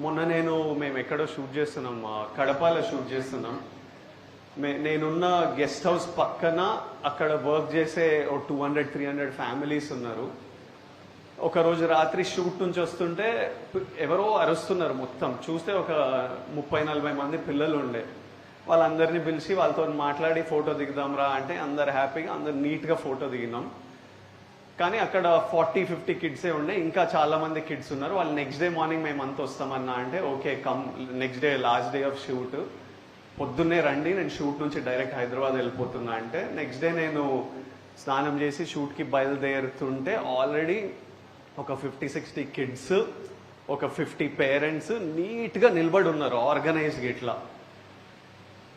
మొన్న మేము ఎక్కడో షూట్ చేస్తున్నాం, కడపలో షూట్ చేస్తున్నాం. నేనున్న గెస్ట్ హౌస్ పక్కన అక్కడ వర్క్ చేసే 200-300 ఫ్యామిలీస్ ఉన్నారు. ఒకరోజు రాత్రి షూట్ నుంచి వస్తుంటే ఎవరో అరుస్తున్నారు. మొత్తం చూస్తే ఒక 30-40 మంది పిల్లలు ఉండే. వాళ్ళందరినీ పిలిచి వాళ్ళతో మాట్లాడి ఫోటో దిగుదాం రా అంటే అందరు హ్యాపీగా అందరు నీట్గా ఫోటో దిగినాం. కానీ అక్కడ 40-50 కిడ్సే ఉండే, ఇంకా చాలా మంది కిడ్స్ ఉన్నారు. వాళ్ళు నెక్స్ట్ డే మార్నింగ్ మేము అంతా వస్తామన్నా అంటే okay come, next day last day of shoot, పొద్దున్నే రండి, నేను షూట్ నుంచి డైరెక్ట్ హైదరాబాద్ వెళ్ళిపోతున్నా అంటే నెక్స్ట్ డే నేను స్నానం చేసి షూట్కి బయలుదేరుతుంటే ఆల్రెడీ ఒక 50-60 కిడ్స్, ఒక 50 పేరెంట్స్ నీట్గా నిలబడి ఉన్నారు ఆర్గనైజ్గా. ఇట్లా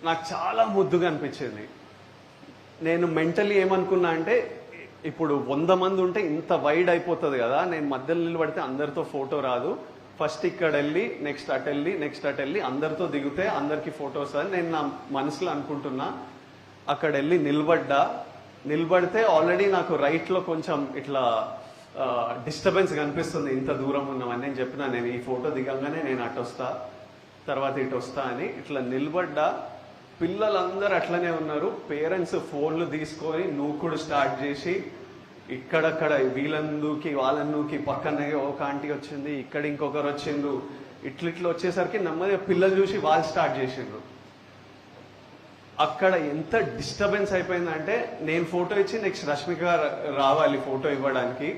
నాకు చాలా ముద్దుగా అనిపించింది. నేను మెంటలీ ఏమనుకున్నా అంటే ఇప్పుడు 100 మంది ఉంటే ఇంత వైడ్ అయిపోతుంది కదా, నేను మధ్యలో నిలబడితే అందరితో ఫోటో రాదు, ఫస్ట్ ఇక్కడ వెళ్ళి నెక్స్ట్ అటు వెళ్ళి అందరితో దిగితే అందరికి ఫోటోస్ అని నేను నా మనసులో అనుకుంటున్నా. అక్కడ వెళ్ళి నిలబడితే ఆల్రెడీ నాకు రైట్లో కొంచెం ఇట్లా డిస్టర్బెన్స్ కనిపిస్తుంది, ఇంత దూరం ఉన్నామని. నేను చెప్పినా నేను ఈ ఫోటో దిగంగానే నేను అటు వస్తా, తర్వాత ఇటు వస్తా అని. ఇట్లా నిలబడ్డా, పిల్లలందరూ అట్లనే ఉన్నారు. పేరెంట్స్ ఫోన్లు తీసుకొని నూకుడు స్టార్ట్ చేసి ఇక్కడక్కడ వీళ్ళందుకి వాళ్ళందుకి, పక్కనే ఒక ఆంటీ వచ్చింది, ఇక్కడ ఇంకొకరు వచ్చిండ్రు. ఇట్లిట్లు వచ్చేసరికి నెమ్మదిగా పిల్లలు చూసి వాళ్ళు స్టార్ట్ చేసిండ్రు. అక్కడ ఎంత డిస్టర్బెన్స్ అయిపోయిందంటే నేను ఫోటో ఇచ్చి నెక్స్ట్ రష్మిక రావాలి ఫోటో ఇవ్వడానికి.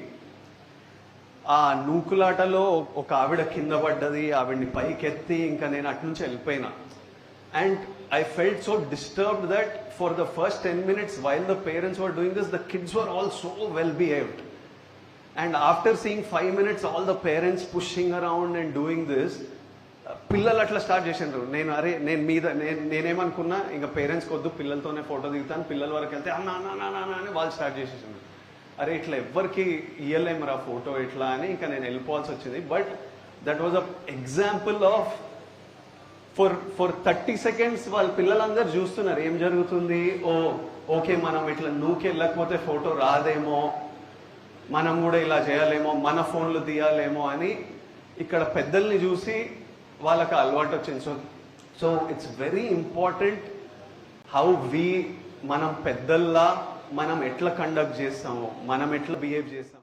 ఆ నూకులాటలో ఒక ఆవిడ కింద పడ్డది, ఆవిడ్ని పైకెత్తి ఇంకా నేను అటు నుంచి వెళ్ళిపోయినా. And I felt so disturbed that for the first 10 minutes while the parents were doing this, the kids were all so well behaved. And after seeing 5 minutes all the parents pushing around and doing this, పిల్లలు అట్లా start చేసిండ్రు. నేనేమనుకున్నా ఇంకా parents కొద్దు, పిల్లలతోనే photo దిగుతాను, పిల్లల వరకు వెళ్తే అన్న అని వాళ్ళు స్టార్ట్ చేసేసిండ్రు. అరే ఇట్లా ఎవ్వరికి ఇయ్యలేమరా ఫోటో ఇట్లా అని ఇంకా నేను వెళ్ళిపోవాల్సి వచ్చింది. But that was a example of for 30 seconds వాళ్ళ పిల్లలందరూ చూస్తున్నారు ఏం జరుగుతుంది. ఓకే మనం ఇట్లా వెళ్ళకపోతే ఫోటో రాదేమో, మనం కూడా ఇలా చేయాలేమో, మన ఫోన్లు తీయాలేమో అని ఇక్కడ పెద్దల్ని చూసి వాళ్ళకి అలవాటు వచ్చింది. So it's very important how మనం పెద్దల్లా మనం ఎట్లా కండక్ట్ చేస్తామో, మనం ఎట్లా బిహేవ్ చేస్తాం.